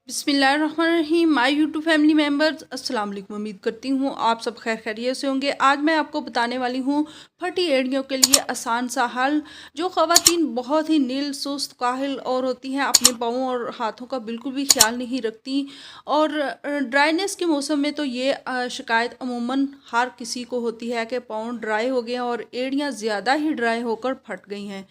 बिस्मिल्लाहिर्रहमानिर्रहीम। My YouTube family members, अस्सलाम वालेकुम। उम्मीद करती हूँ आप सब खैर खैरियत से होंगे। आज मैं आपको बताने वाली हूँ फटी एड़ियों के लिए आसान सा हल। जो ख़वातीन बहुत ही नील सुस्त काहिल और होती हैं, अपने पाँव और हाथों का बिल्कुल भी ख्याल नहीं रखती, और ड्राइनेस के मौसम में तो ये शिकायत अमूमन हर किसी को होती है कि पाँव ड्राई हो गए हैं और एड़ियाँ ज़्यादा ही ड्राई होकर फट गई हैं।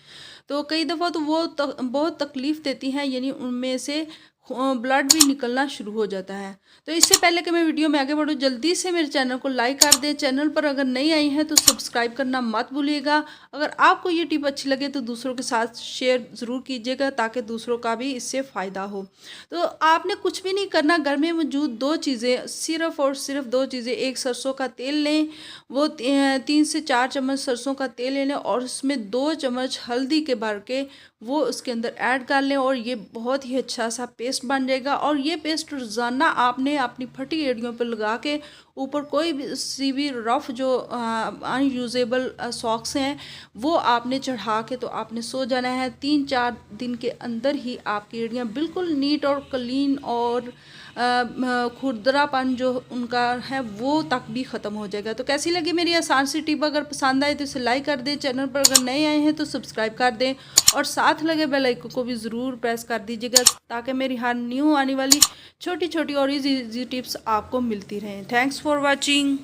तो कई दफ़ा तो वो बहुत तकलीफ़ देती हैं, यानी उनमें से ब्लड भी निकलना शुरू हो जाता है। तो इससे पहले कि मैं वीडियो में आगे बढ़ूँ, जल्दी से मेरे चैनल को लाइक कर दें। चैनल पर अगर नई आई हैं तो सब्सक्राइब करना मत भूलिएगा। अगर आपको ये टिप अच्छी लगे तो दूसरों के साथ शेयर ज़रूर कीजिएगा, ताकि दूसरों का भी इससे फ़ायदा हो। तो आपने कुछ भी नहीं करना, घर में मौजूद दो चीज़ें, सिर्फ़ और सिर्फ दो चीज़ें। एक सरसों का तेल लें, वो 3 से 4 चम्मच सरसों का तेल ले लें और उसमें 2 चम्मच हल्दी के भर के वो उसके अंदर ऐड कर लें, और ये बहुत ही अच्छा सा पेस्ट बन जाएगा। और ये पेस्ट रोज़ाना आपने अपनी फटी एड़ियों पर लगा के ऊपर कोई भी सी भी रफ़ जो अनयूजेबल सॉक्स हैं वो आपने चढ़ा के तो आपने सो जाना है। 3-4 दिन के अंदर ही आपकी एड़ियाँ बिल्कुल नीट और क्लीन और खुरदरापन जो उनका है वो तक भी ख़त्म हो जाएगा। तो कैसी लगी मेरी आसान सी टिप? अगर पसंद आए तो इसे लाइक कर दें। चैनल पर अगर नए आए हैं तो सब्सक्राइब कर दें, और साथ लगे बेल आइकन को भी ज़रूर प्रेस कर दीजिएगा, ताकि मेरी हर न्यू आने वाली छोटी छोटी और इजी टिप्स आपको मिलती रहें। Thanks for watching.